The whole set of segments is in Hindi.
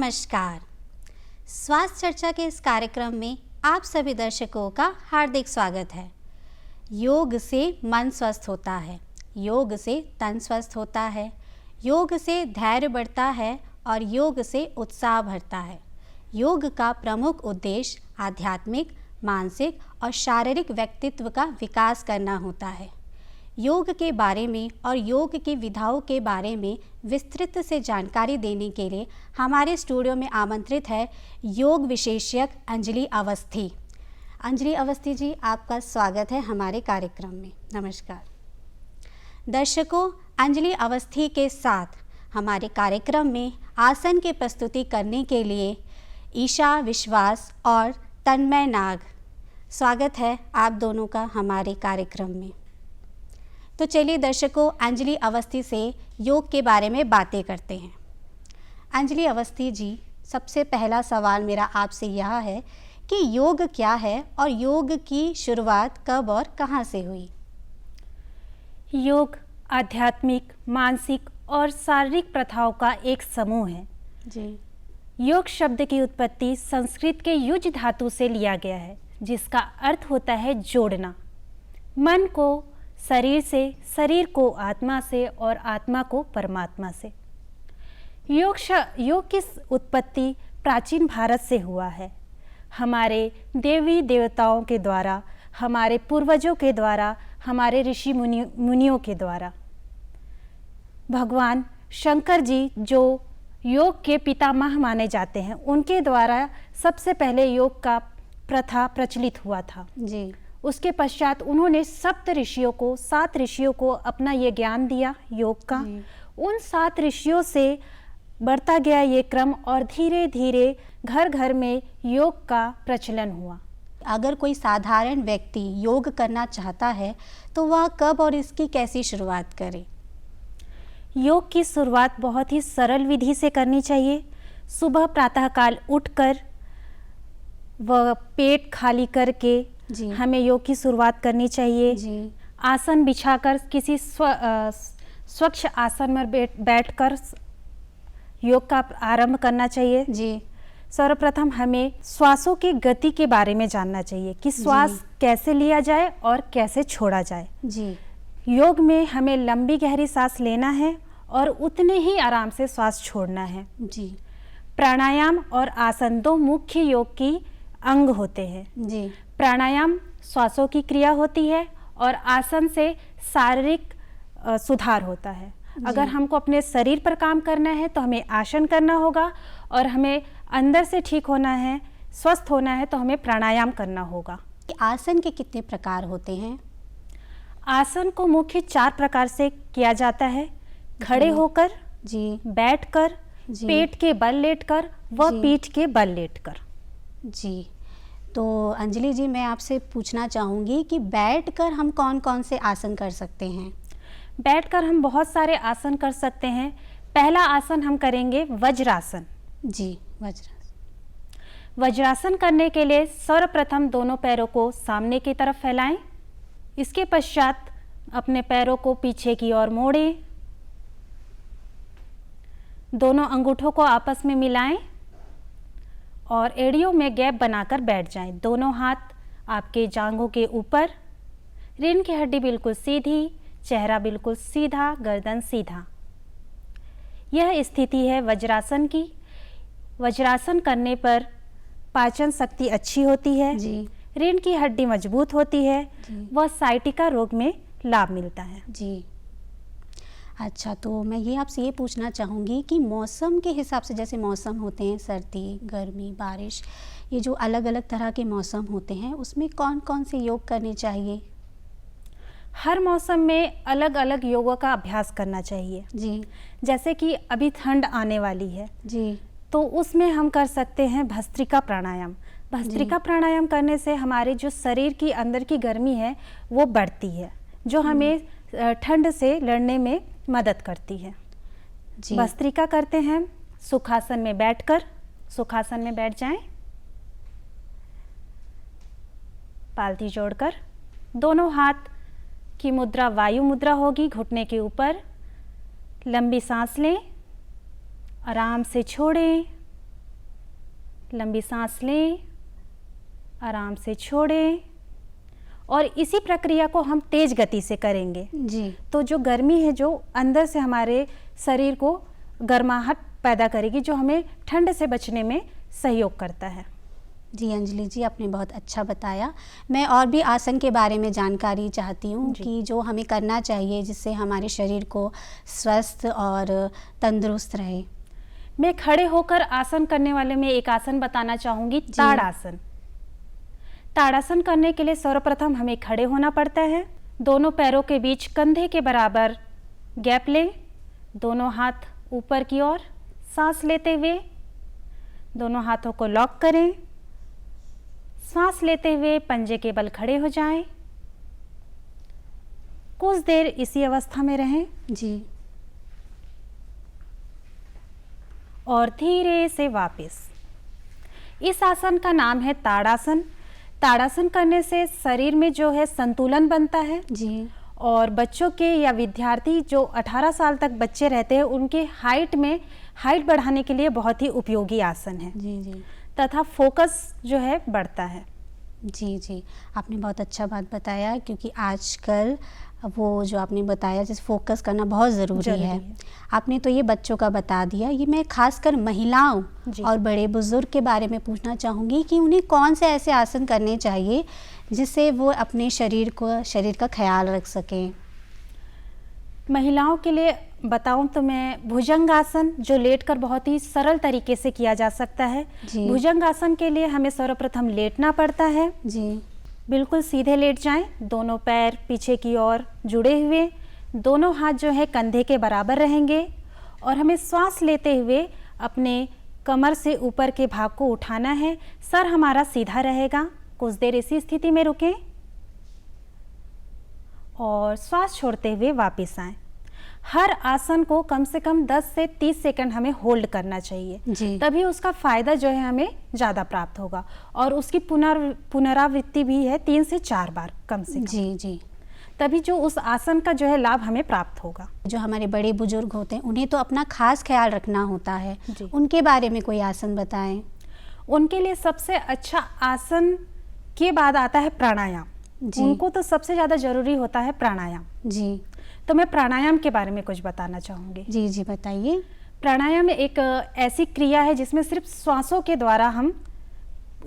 नमस्कार। स्वास्थ्य चर्चा के इस कार्यक्रम में आप सभी दर्शकों का हार्दिक स्वागत है। योग से मन स्वस्थ होता है, योग से तन स्वस्थ होता है, योग से धैर्य बढ़ता है और योग से उत्साह बढ़ता है। योग का प्रमुख उद्देश्य आध्यात्मिक, मानसिक और शारीरिक व्यक्तित्व का विकास करना होता है। योग के बारे में और योग की विधाओं के बारे में विस्तृत से जानकारी देने के लिए हमारे स्टूडियो में आमंत्रित है योग विशेषज्ञ अंजलि अवस्थी। अंजलि अवस्थी जी, आपका स्वागत है हमारे कार्यक्रम में। नमस्कार दर्शकों, अंजलि अवस्थी के साथ हमारे कार्यक्रम में आसन की प्रस्तुति करने के लिए ईशा विश्वास और तन्मय नाग। स्वागत है आप दोनों का हमारे कार्यक्रम में। तो चलिए दर्शकों, अंजलि अवस्थी से योग के बारे में बातें करते हैं। अंजलि अवस्थी जी, सबसे पहला सवाल मेरा आपसे यह है कि योग क्या है और योग की शुरुआत कब और कहाँ से हुई? योग आध्यात्मिक, मानसिक और शारीरिक प्रथाओं का एक समूह है जी। योग शब्द की उत्पत्ति संस्कृत के युज धातु से लिया गया है, जिसका अर्थ होता है जोड़ना। मन को शरीर से, शरीर को आत्मा से और आत्मा को परमात्मा से। योग की उत्पत्ति प्राचीन भारत से हुआ है। हमारे देवी देवताओं के द्वारा, हमारे पूर्वजों के द्वारा, हमारे ऋषि मुनियों के द्वारा। भगवान शंकर जी जो योग के पितामह माने जाते हैं, उनके द्वारा सबसे पहले योग का प्रथा प्रचलित हुआ था जी। उसके पश्चात उन्होंने सात ऋषियों को अपना ये ज्ञान दिया योग का। उन 7 ऋषियों से बढ़ता गया ये क्रम और धीरे धीरे घर घर में योग का प्रचलन हुआ। अगर कोई साधारण व्यक्ति योग करना चाहता है तो वह कब और इसकी कैसी शुरुआत करे? योग की शुरुआत बहुत ही सरल विधि से करनी चाहिए। सुबह प्रातःकाल उठकर वह पेट खाली करके हमें योग की शुरुआत करनी चाहिए जी। आसन बिछाकर किसी स्वच्छ आसन में बैठकर योग का आरंभ करना चाहिए जी। सर्वप्रथम हमें श्वासों की गति के बारे में जानना चाहिए कि श्वास कैसे लिया जाए और कैसे छोड़ा जाए जी। योग में हमें लंबी गहरी सांस लेना है और उतने ही आराम से श्वास छोड़ना है जी। प्राणायाम और आसन 2 मुख्य योग की अंग होते हैं जी। प्राणायाम श्वासों की क्रिया होती है और आसन से शारीरिक सुधार होता है। अगर हमको अपने शरीर पर काम करना है तो हमें आसन करना होगा, और हमें अंदर से ठीक होना है, स्वस्थ होना है तो हमें प्राणायाम करना होगा। आसन के कितने प्रकार होते हैं? आसन को मुख्य 4 प्रकार से किया जाता है। खड़े होकर जी, बैठकर, पेट के बल लेटकर व पीठ के बल लेटकर जी। तो अंजलि जी, मैं आपसे पूछना चाहूँगी कि बैठकर हम कौन कौन से आसन कर सकते हैं? बैठकर हम बहुत सारे आसन कर सकते हैं। पहला आसन हम करेंगे वज्रासन जी। वज्रासन। वज्रासन करने के लिए सर्वप्रथम दोनों पैरों को सामने की तरफ फैलाएं। इसके पश्चात अपने पैरों को पीछे की ओर मोड़ें। दोनों अंगूठों को आपस में मिलाएं और एड़ियों में गैप बनाकर बैठ जाएं। दोनों हाथ आपके जांघों के ऊपर, रीढ़ की हड्डी बिल्कुल सीधी, चेहरा बिल्कुल सीधा, गर्दन सीधा। यह स्थिति है वज्रासन की। वज्रासन करने पर पाचन शक्ति अच्छी होती है जी। रीढ़ की हड्डी मजबूत होती है व साइटिका रोग में लाभ मिलता है जी। अच्छा, तो मैं ये आपसे ये पूछना चाहूँगी कि मौसम के हिसाब से, जैसे मौसम होते हैं सर्दी, गर्मी, बारिश, ये जो अलग अलग तरह के मौसम होते हैं, उसमें कौन कौन से योग करने चाहिए? हर मौसम में अलग अलग योगों का अभ्यास करना चाहिए जी। जैसे कि अभी ठंड आने वाली है जी, तो उसमें हम कर सकते हैं भस्त्रिका प्राणायाम। भस्त्रिका प्राणायाम करने से हमारे जो शरीर की अंदर की गर्मी है वो बढ़ती है, जो हमें ठंड से लड़ने में मदद करती है जी। भस्त्रिका करते हैं सुखासन में बैठकर। सुखासन में बैठ जाएं, पालथी जोड़कर। दोनों हाथ की मुद्रा वायु मुद्रा होगी, घुटने के ऊपर। लंबी सांस लें, आराम से छोड़ें लंबी सांस लें, आराम से छोड़ें और इसी प्रक्रिया को हम तेज गति से करेंगे। जी। तो जो गर्मी है जो अंदर से हमारे शरीर को गर्माहट पैदा करेगी, जो हमें ठंड से बचने में सहयोग करता है। जी अंजलि जी, आपने बहुत अच्छा बताया। मैं और भी आसन के बारे में जानकारी चाहती हूँ कि जो हमें करना चाहिए जिससे हमारे शरीर को स्वस्थ और तंदुरुस्त रहे। मैं खड़े होकर आसन करने वाले में एक आसन बताना चाहूँगी, ताड़ासन। ताड़ासन करने के लिए सर्वप्रथम हमें खड़े होना पड़ता है। दोनों पैरों के बीच कंधे के बराबर गैप लें, दोनों हाथ ऊपर की ओर, सांस लेते हुए दोनों हाथों को लॉक करें। सांस लेते हुए पंजे के बल खड़े हो जाएं। कुछ देर इसी अवस्था में रहें जी। और धीरे से वापस। इस आसन का नाम है ताड़ासन। ताड़ासन करने से शरीर में जो है संतुलन बनता है जी। और बच्चों के या विद्यार्थी जो 18 साल तक बच्चे रहते हैं उनके हाइट बढ़ाने के लिए बहुत ही उपयोगी आसन है। जी जी। तथा फोकस जो है बढ़ता है। जी जी, आपने बहुत अच्छा बात बताया, क्योंकि आजकल वो जो आपने बताया जैसे फोकस करना बहुत ज़रूरी है। आपने तो ये बच्चों का बता दिया, ये मैं खासकर महिलाओं और बड़े बुजुर्ग के बारे में पूछना चाहूँगी कि उन्हें कौन से ऐसे आसन करने चाहिए जिससे वो अपने शरीर का ख्याल रख सकें। महिलाओं के लिए बताऊं तो मैं भुजंगासन, जो लेटकर बहुत ही सरल तरीके से किया जा सकता है। भुजंगासन के लिए हमें सर्वप्रथम लेटना पड़ता है। जी। बिल्कुल सीधे लेट जाएं, दोनों पैर पीछे की ओर जुड़े हुए, दोनों हाथ जो है कंधे के बराबर रहेंगे और हमें श्वास लेते हुए अपने कमर से ऊपर के भाग को उठाना है। सर हमारा सीधा रहेगा। कुछ देर इसी स्थिति में रुकें और श्वास छोड़ते हुए वापस आएं। हर आसन को कम से कम 10 से 30 सेकंड हमें होल्ड करना चाहिए, तभी उसका फायदा जो है हमें ज़्यादा प्राप्त होगा। और उसकी पुनरावृत्ति भी है 3 से 4 बार कम से कम। जी जी। तभी जो उस आसन का जो है लाभ हमें प्राप्त होगा। जो हमारे बड़े बुजुर्ग होते हैं उन्हें तो अपना खास ख्याल रखना होता है, उनके बारे में कोई आसन बताएं। उनके लिए सबसे अच्छा आसन के बाद आता है प्राणायाम। उनको तो सबसे ज़्यादा जरूरी होता है प्राणायाम। जी। तो मैं प्राणायाम के बारे में कुछ बताना चाहूँगी। जी जी, बताइए। प्राणायाम एक ऐसी क्रिया है जिसमें सिर्फ श्वासों के द्वारा हम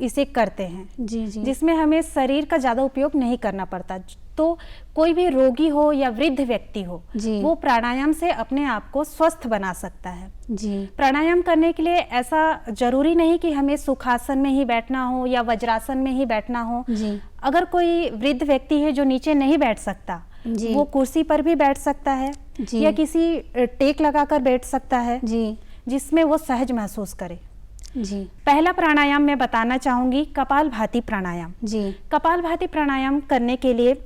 इसे करते हैं। जी जी। जिसमें हमें शरीर का ज़्यादा उपयोग नहीं करना पड़ता। तो कोई भी रोगी हो या वृद्ध व्यक्ति हो, वो प्राणायाम से अपने आप को स्वस्थ बना सकता है। जी। प्राणायाम करने के लिए ऐसा जरूरी नहीं कि हमें सुखासन में ही बैठना हो या वज्रासन में ही बैठना हो। जी। अगर कोई वृद्ध व्यक्ति है जो नीचे नहीं बैठ सकता, वो कुर्सी पर भी बैठ सकता है या किसी टेक लगाकर बैठ सकता है, जिसमें वो सहज महसूस करे। जी। पहला प्राणायाम मैं बताना चाहूँगी, कपालभाति प्राणायाम। जी। कपालभाति प्राणायाम करने के लिए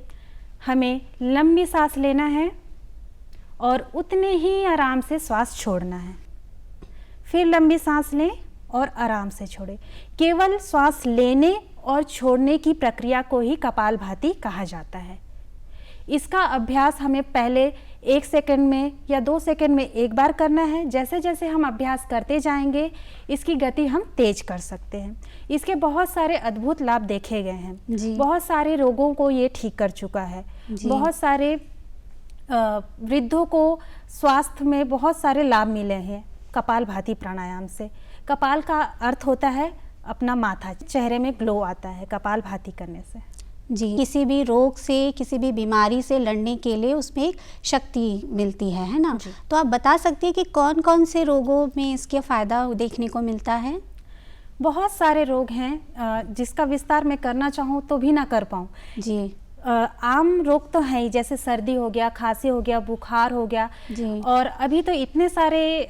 हमें लंबी सांस लेना है और उतने ही आराम से श्वास छोड़ना है। फिर लंबी सांस लें और आराम से छोड़ें। केवल श्वास लेने और छोड़ने की प्रक्रिया को ही कपालभाति कहा जाता है। इसका अभ्यास हमें पहले 1 सेकंड में या 2 सेकंड में एक बार करना है। जैसे जैसे हम अभ्यास करते जाएंगे इसकी गति हम तेज कर सकते हैं। इसके बहुत सारे अद्भुत लाभ देखे गए हैं। बहुत सारे रोगों को ये ठीक कर चुका है। बहुत सारे वृद्धों को स्वास्थ्य में बहुत सारे लाभ मिले हैं कपालभाति प्राणायाम से। कपाल का अर्थ होता है अपना माथा, चेहरे में ग्लो आता है कपालभाति करने से। जी। किसी भी रोग से, किसी भी बीमारी से लड़ने के लिए उसमें एक शक्ति मिलती है ना। तो आप बता सकती हैं कि कौन कौन से रोगों में इसके फ़ायदा देखने को मिलता है? बहुत सारे रोग हैं जिसका विस्तार मैं करना चाहूँ तो भी ना कर पाऊँ। जी। आम रोग तो हैं ही, जैसे सर्दी हो गया, खांसी हो गया, बुखार हो गया। जी। और अभी तो इतने सारे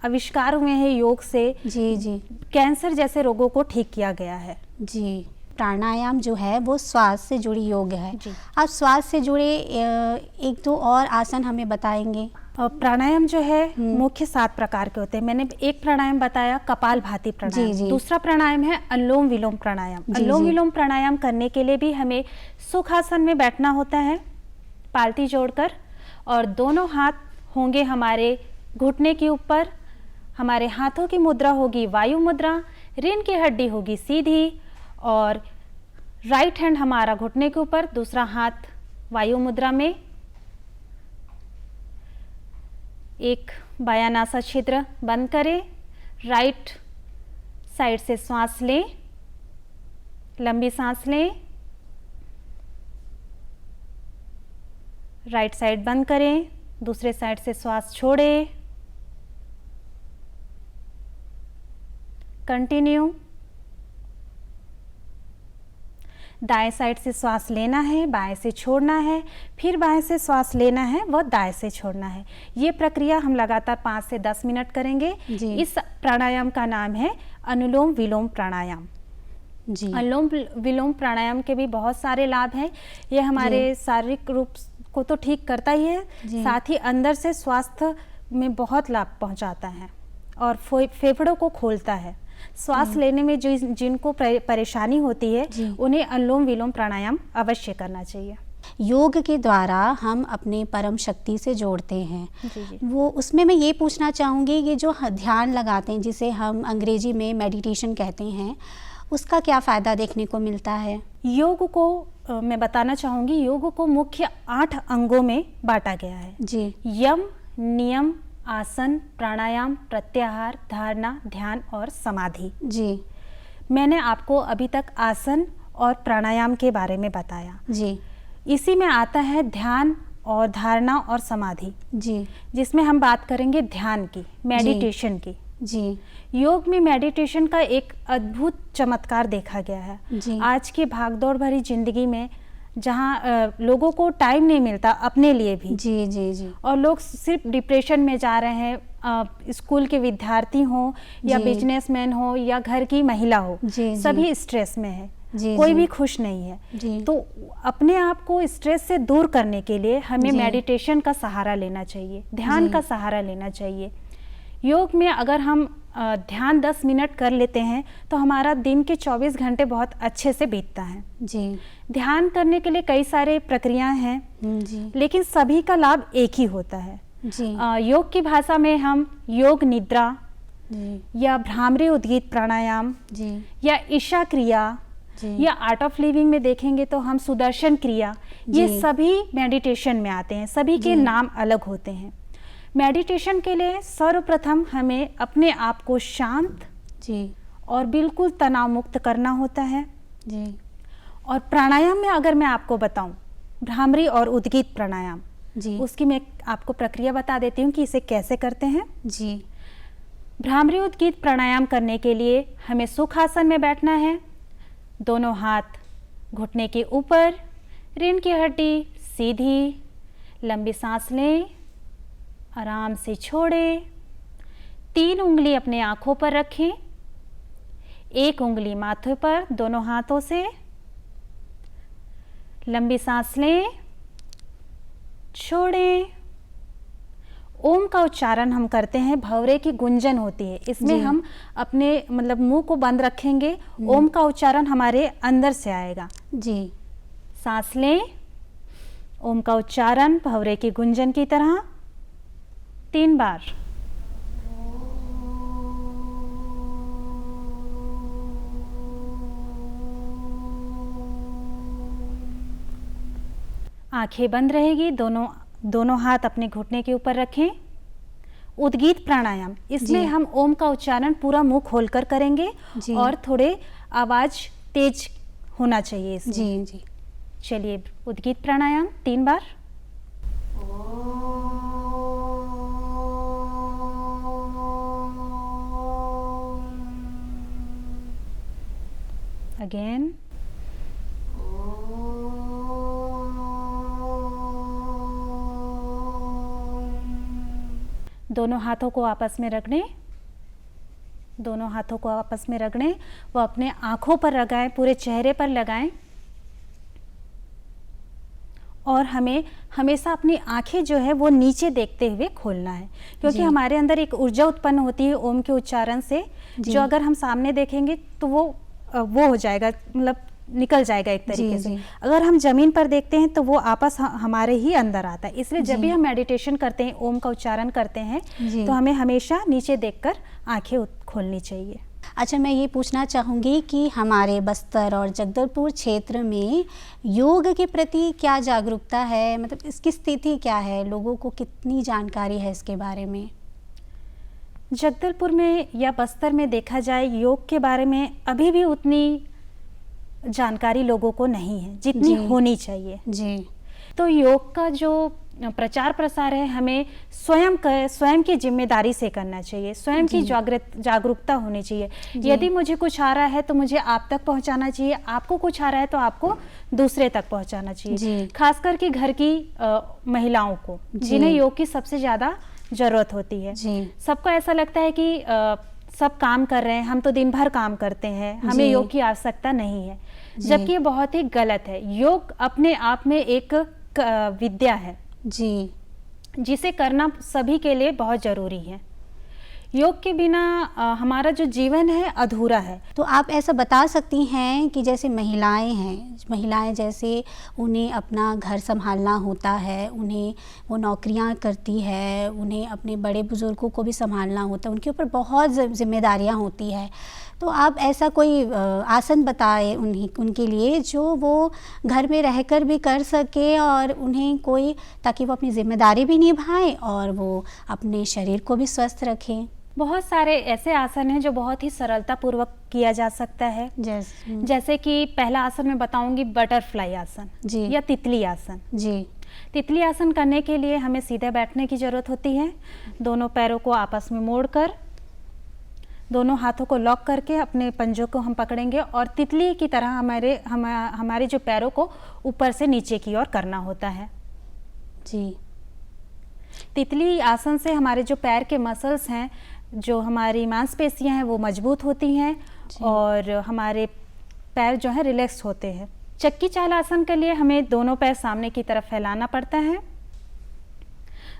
आविष्कार हुए हैं योग से। जी जी। कैंसर जैसे रोगों को ठीक किया गया है। जी। प्राणायाम जो है वो श्वास से जुड़ी योग है। आप श्वास से जुड़े 1-2 और आसन हमें बताएंगे? प्राणायाम जो है मुख्य 7 प्रकार के होते हैं। मैंने एक प्राणायाम बताया कपालभाति प्राणायाम। दूसरा प्राणायाम है अनुलोम विलोम प्राणायाम। अनुलोम विलोम प्राणायाम करने के लिए भी हमें सुखासन में बैठना होता है, पालती जोड़कर, और दोनों हाथ होंगे हमारे घुटने के ऊपर। हमारे हाथों की मुद्रा होगी वायु मुद्रा, रीढ़ की हड्डी होगी सीधी और राइट हैंड हमारा घुटने के ऊपर, दूसरा हाथ वायु मुद्रा में। एक बायां नासा छिद्र बंद करें, राइट साइड से श्वास लें, लंबी सांस लें, राइट साइड बंद करें, दूसरे साइड से श्वास छोड़ें, कंटिन्यू। दाएं साइड से श्वास लेना है, बाएं से छोड़ना है, फिर बाएं से श्वास लेना है, वो दाएं से छोड़ना है। ये प्रक्रिया हम लगातार 5 से 10 मिनट करेंगे। इस प्राणायाम का नाम है अनुलोम विलोम प्राणायाम। जी। अनुलोम विलोम प्राणायाम के भी बहुत सारे लाभ हैं। ये हमारे शारीरिक रूप को तो ठीक करता ही है, साथ ही अंदर से स्वास्थ्य में बहुत लाभ पहुंचाता है और फेफड़ों को खोलता है। श्वास लेने में जो जिनको परेशानी होती है उन्हें अनुलोम विलोम प्राणायाम अवश्य करना चाहिए। योग के द्वारा हम अपने परम शक्ति से जोड़ते हैं। वो उसमें मैं ये पूछना चाहूँगी, ये जो ध्यान लगाते हैं जिसे हम अंग्रेजी में मेडिटेशन कहते हैं, उसका क्या फ़ायदा देखने को मिलता है? योग को मैं बताना चाहूँगी, योग को मुख्य 8 अंगों में बांटा गया है। जी। यम, नियम, आसन, प्राणायाम, प्रत्याहार, धारणा, ध्यान और समाधि। जी। मैंने आपको अभी तक आसन और प्राणायाम के बारे में बताया। जी। इसी में आता है ध्यान और धारणा और समाधि। जी। जिसमें हम बात करेंगे ध्यान की, मेडिटेशन की। जी। योग में मेडिटेशन का एक अद्भुत चमत्कार देखा गया है। जी। आज की भागदौड़ भरी जिंदगी में जहाँ लोगों को टाइम नहीं मिलता अपने लिए भी। जी जी जी। और लोग सिर्फ डिप्रेशन में जा रहे हैं। स्कूल के विद्यार्थी हो या बिजनेसमैन हो या घर की महिला हो, सभी स्ट्रेस में है। कोई भी खुश नहीं है। तो अपने आप को स्ट्रेस से दूर करने के लिए हमें मेडिटेशन का सहारा लेना चाहिए, ध्यान का सहारा लेना चाहिए। योग में अगर हम ध्यान 10 मिनट कर लेते हैं तो हमारा दिन के 24 घंटे बहुत अच्छे से बीतता है। जी। ध्यान करने के लिए कई सारे प्रक्रियाएं हैं। जी। लेकिन सभी का लाभ एक ही होता है। जी। योग की भाषा में हम योग निद्रा या भ्रामरी उद्गीत प्राणायाम या ईशा क्रिया या आर्ट ऑफ लिविंग में देखेंगे तो हम सुदर्शन क्रिया, ये सभी मेडिटेशन में आते हैं। सभी के नाम अलग होते हैं। मेडिटेशन के लिए सर्वप्रथम हमें अपने आप को शांत और बिल्कुल तनाव मुक्त करना होता है। जी। और प्राणायाम में अगर मैं आपको बताऊं, भ्रामरी और उद्गीत प्राणायाम, उसकी मैं आपको प्रक्रिया बता देती हूँ कि इसे कैसे करते हैं। जी। भ्रामरी उद्गीत प्राणायाम करने के लिए हमें सुखासन में बैठना है। दोनों हाथ घुटने के ऊपर, रीढ़ की हड्डी सीधी, लंबी सांस लें, आराम से छोड़ें। 3 उंगली अपने आंखों पर रखें, 1 उंगली माथे पर दोनों हाथों से। लंबी सांस लें, छोड़ें। ओम का उच्चारण हम करते हैं, भंवरे की गुंजन होती है, इसमें हम अपने मुंह को बंद रखेंगे। ओम का उच्चारण हमारे अंदर से आएगा। जी। सांस लें, ओम का उच्चारण भंवरे की गुंजन की तरह 3 बार। आंखें बंद रहेगी, दोनों हाथ अपने घुटने के ऊपर रखें। उद्गीत प्राणायाम, इसमें हम ओम का उच्चारण पूरा मुंह खोलकर करेंगे और थोड़े आवाज तेज होना चाहिए इसमें। जी जी। चलिए, उद्गीत प्राणायाम 3 बार। अगेन। दोनों हाथों को आपस में रगड़ें, वो अपने आंखों पर लगाएं, पूरे चेहरे पर लगाएं। और हमें हमेशा अपनी आंखें जो है वो नीचे देखते हुए खोलना है, क्योंकि हमारे अंदर एक ऊर्जा उत्पन्न होती है ओम के उच्चारण से, जो अगर हम सामने देखेंगे तो वो हो जाएगा, निकल जाएगा एक तरीके से। अगर हम जमीन पर देखते हैं तो वो आपस हमारे ही अंदर आता है। इसलिए जब भी हम मेडिटेशन करते हैं, ओम का उच्चारण करते हैं, तो हमें हमेशा नीचे देखकर आंखें खोलनी चाहिए। अच्छा, मैं ये पूछना चाहूँगी कि हमारे बस्तर और जगदलपुर क्षेत्र में योग के प्रति क्या जागरूकता है, मतलब इसकी स्थिति क्या है, लोगों को कितनी जानकारी है इसके बारे में? जगदलपुर में या बस्तर में देखा जाए, योग के बारे में अभी भी उतनी जानकारी लोगों को नहीं है जितनी जी। होनी चाहिए। जी। तो योग का जो प्रचार प्रसार है, हमें स्वयं की जिम्मेदारी से करना चाहिए, स्वयं की जागरूकता होनी चाहिए। यदि मुझे कुछ आ रहा है तो मुझे आप तक पहुंचाना चाहिए, आपको कुछ आ रहा है तो आपको दूसरे तक पहुंचाना चाहिए। खास करके घर की महिलाओं को, जिन्हें योग की सबसे ज़्यादा ज़रूरत होती है। सबको ऐसा लगता है कि सब काम कर रहे हैं, हम तो दिन भर काम करते हैं, हमें योग की आवश्यकता नहीं है, जबकि ये बहुत ही गलत है। योग अपने आप में एक विद्या है जी, जिसे करना सभी के लिए बहुत ज़रूरी है। योग के बिना हमारा जो जीवन है अधूरा है। तो आप ऐसा बता सकती हैं कि जैसे महिलाएं जैसे उन्हें अपना घर संभालना होता है, उन्हें वो नौकरियां करती है, उन्हें अपने बड़े बुजुर्गों को भी संभालना होता है, उनके ऊपर बहुत जिम्मेदारियां होती है। तो आप ऐसा कोई आसन बताएं उनके लिए जो वो घर में रहकर भी कर सके, और उन्हें कोई, ताकि वो अपनी जिम्मेदारी भी निभाएं और वो अपने शरीर को भी स्वस्थ रखें। बहुत सारे ऐसे आसन हैं जो बहुत ही सरलता पूर्वक किया जा सकता है। जैसे कि पहला आसन मैं बताऊंगी, बटरफ्लाई आसन या तितली आसन जी। तितली आसन करने के लिए हमें सीधे बैठने की ज़रूरत होती है। दोनों पैरों को आपस में मोड़कर, दोनों हाथों को लॉक करके अपने पंजों को हम पकड़ेंगे और तितली की तरह हमारे जो पैरों को ऊपर से नीचे की ओर करना होता है जी। तितली आसन से हमारे जो पैर के मसल्स हैं, जो हमारी मांसपेशियां हैं, वो मजबूत होती हैं और हमारे पैर जो है रिलैक्स होते हैं। चक्की चाल आसन के लिए हमें दोनों पैर सामने की तरफ फैलाना पड़ता है।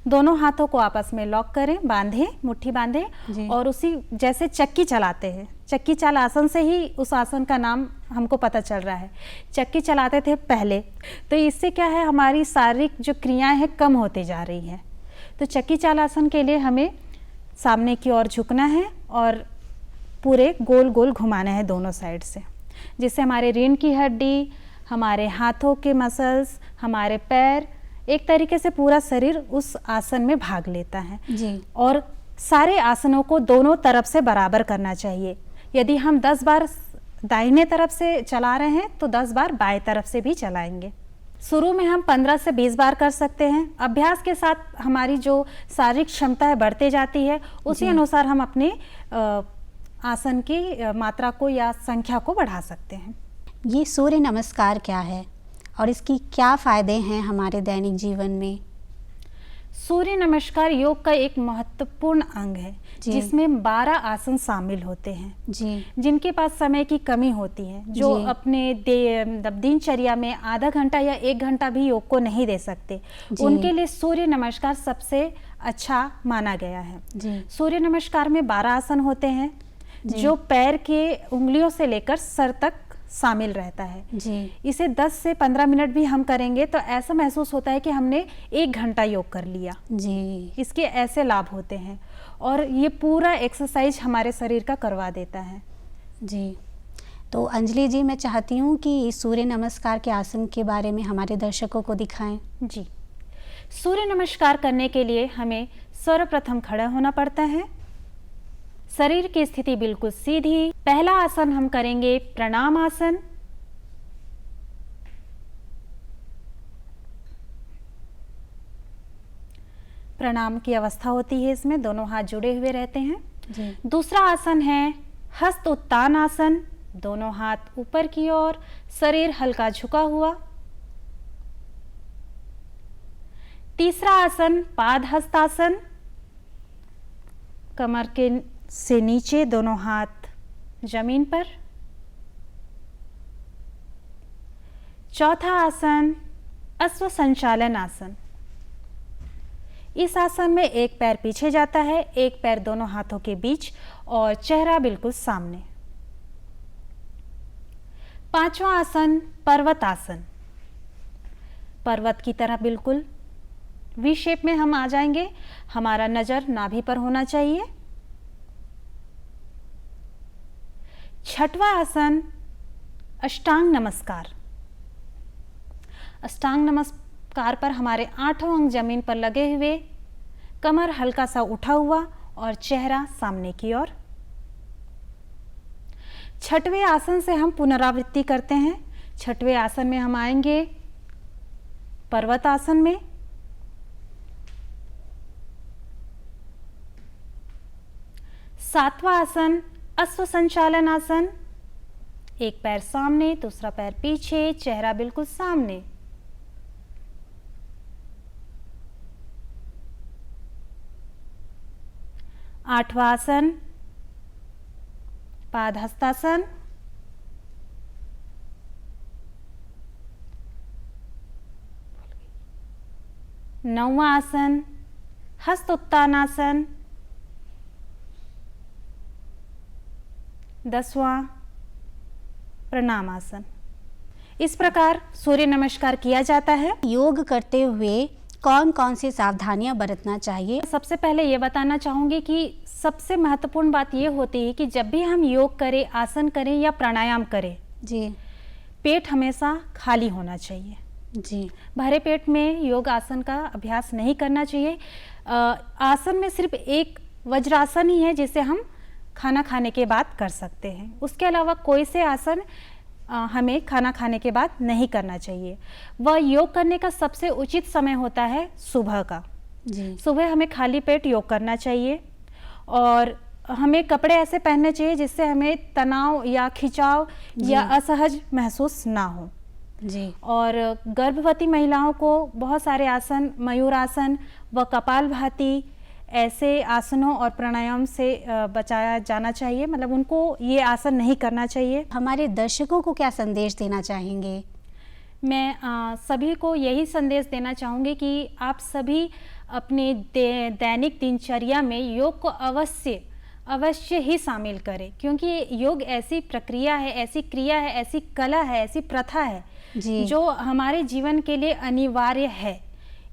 दोनों हाथों को आपस में लॉक करें, बांधें, मुट्ठी बांधें और उसी जैसे चक्की चलाते हैं। चक्की चाल आसन से ही उस आसन का नाम हमको पता चल रहा है। चक्की चलाते थे पहले, तो इससे क्या है, हमारी शारीरिक जो क्रियाएं हैं कम होती जा रही हैं। तो चक्की चाल आसन के लिए हमें सामने की ओर झुकना है और पूरे गोल गोल घुमाना है दोनों साइड से, जिससे हमारे रीढ़ की हड्डी, हमारे हाथों के मसल्स, हमारे पैर, एक तरीके से पूरा शरीर उस आसन में भाग लेता है जी। और सारे आसनों को दोनों तरफ से बराबर करना चाहिए। यदि हम 10 बार दाहिने तरफ से चला रहे हैं तो 10 बार बाएं तरफ से भी चलाएंगे। शुरू में हम 15 से 20 बार कर सकते हैं। अभ्यास के साथ हमारी जो शारीरिक क्षमता है बढ़ते जाती है, उसी अनुसार हम अपने आसन की मात्रा को या संख्या को बढ़ा सकते हैं। ये सूर्य नमस्कार क्या है और इसकी क्या फ़ायदे हैं हमारे दैनिक जीवन में? सूर्य नमस्कार योग का एक महत्वपूर्ण अंग है, जिसमें 12 आसन शामिल होते हैं जी। जिनके पास समय की कमी होती है, जो अपने दिनचर्या में आधा घंटा या 1 घंटा भी योग को नहीं दे सकते, उनके लिए सूर्य नमस्कार सबसे अच्छा माना गया है। सूर्य नमस्कार में 12 आसन होते हैं, जो पैर के उंगलियों से लेकर सर तक शामिल रहता है जी। इसे 10 से 15 मिनट भी हम करेंगे तो ऐसा महसूस होता है कि हमने 1 घंटा योग कर लिया जी। इसके ऐसे लाभ होते हैं और ये पूरा एक्सरसाइज हमारे शरीर का करवा देता है जी। तो अंजलि जी, मैं चाहती हूँ कि सूर्य नमस्कार के आसन के बारे में हमारे दर्शकों को दिखाएं जी। सूर्य नमस्कार करने के लिए हमें सर्वप्रथम खड़ा होना पड़ता है। शरीर की स्थिति बिल्कुल सीधी। पहला आसन हम करेंगे प्रणाम आसन। प्रणाम की अवस्था होती है, इसमें दोनों हाथ जुड़े हुए रहते हैं जी। दूसरा आसन है हस्त उत्तान आसन। दोनों हाथ ऊपर की ओर, शरीर हल्का झुका हुआ। तीसरा आसन पाद हस्तासन। कमर के से नीचे दोनों हाथ जमीन पर। चौथा आसन अश्व संचालन आसन। इस आसन में एक पैर पीछे जाता है, एक पैर दोनों हाथों के बीच और चेहरा बिल्कुल सामने। पांचवा आसन पर्वत आसन। पर्वत की तरह बिल्कुल वी शेप में हम आ जाएंगे। हमारा नजर नाभि पर होना चाहिए। छठवां आसन अष्टांग नमस्कार। अष्टांग नमस्कार पर हमारे 8 अंग जमीन पर लगे हुए, कमर हल्का सा उठा हुआ और चेहरा सामने की ओर। छठवें आसन से हम पुनरावृत्ति करते हैं। छठवें आसन में हम आएंगे पर्वत आसन में। सातवां आसन अश्व संचालन आसन। एक पैर सामने, दूसरा पैर पीछे, चेहरा बिल्कुल सामने। आठवां आसन पादहस्तासन। नौवां आसन हस्त उत्तानासन। 10वां प्रणामासन। इस प्रकार सूर्य नमस्कार किया जाता है। योग करते हुए कौन कौन सी सावधानियां बरतना चाहिए? सबसे पहले ये बताना चाहूँगी कि सबसे महत्वपूर्ण बात ये होती है कि जब भी हम योग करें, आसन करें या प्राणायाम करें जी, पेट हमेशा खाली होना चाहिए जी। भरे पेट में योग आसन का अभ्यास नहीं करना चाहिए। आसन में सिर्फ एक वज्रासन ही है जिसे हम खाना खाने के बाद कर सकते हैं। उसके अलावा कोई से आसन हमें खाना खाने के बाद नहीं करना चाहिए। वह योग करने का सबसे उचित समय होता है सुबह का जी। सुबह हमें खाली पेट योग करना चाहिए और हमें कपड़े ऐसे पहनने चाहिए जिससे हमें तनाव या खिंचाव या असहज महसूस ना हो जी। और गर्भवती महिलाओं को बहुत सारे आसन, मयूरासन व कपालभाति ऐसे आसनों और प्राणायाम से बचाया जाना चाहिए। मतलब उनको ये आसन नहीं करना चाहिए। हमारे दर्शकों को क्या संदेश देना चाहेंगे? मैं सभी को यही संदेश देना चाहूँगी कि आप सभी अपने दैनिक दिनचर्या में योग को अवश्य ही शामिल करें, क्योंकि योग ऐसी प्रक्रिया है, ऐसी क्रिया है, ऐसी कला है, ऐसी प्रथा है जी। जो हमारे जीवन के लिए अनिवार्य है।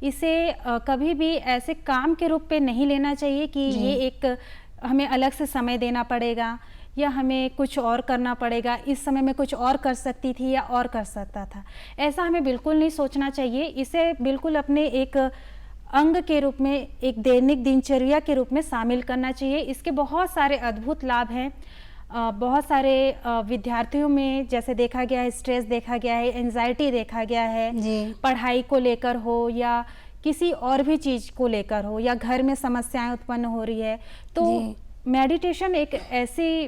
इसे कभी भी ऐसे काम के रूप पे नहीं लेना चाहिए कि ये एक हमें अलग से समय देना पड़ेगा या हमें कुछ और करना पड़ेगा, इस समय में कुछ और कर सकती थी या और कर सकता था, ऐसा हमें बिल्कुल नहीं सोचना चाहिए। इसे बिल्कुल अपने एक अंग के रूप में, एक दैनिक दिनचर्या के रूप में शामिल करना चाहिए। इसके बहुत सारे अद्भुत लाभ हैं। बहुत सारे विद्यार्थियों में जैसे देखा गया है, स्ट्रेस देखा गया है, एंजाइटी देखा गया है, पढ़ाई को लेकर हो या किसी और भी चीज़ को लेकर हो या घर में समस्याएं उत्पन्न हो रही है, तो मेडिटेशन एक ऐसी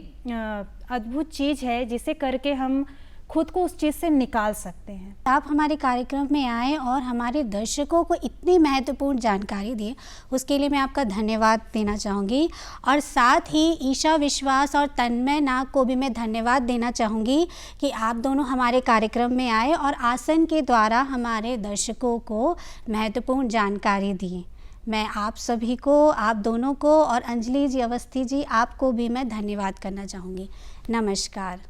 अद्भुत चीज़ है जिसे करके हम खुद को उस चीज़ से निकाल सकते हैं। आप हमारे कार्यक्रम में आए और हमारे दर्शकों को इतनी महत्वपूर्ण जानकारी दी, उसके लिए मैं आपका धन्यवाद देना चाहूँगी। और साथ ही ईशा विश्वास और तन्मय नाग को भी मैं धन्यवाद देना चाहूँगी कि आप दोनों हमारे कार्यक्रम में आए और आसन के द्वारा हमारे दर्शकों को महत्वपूर्ण जानकारी दी। मैं आप सभी को, आप दोनों को और अंजलि जी, अवस्थी जी, आपको भी मैं धन्यवाद करना चाहूँगी। नमस्कार।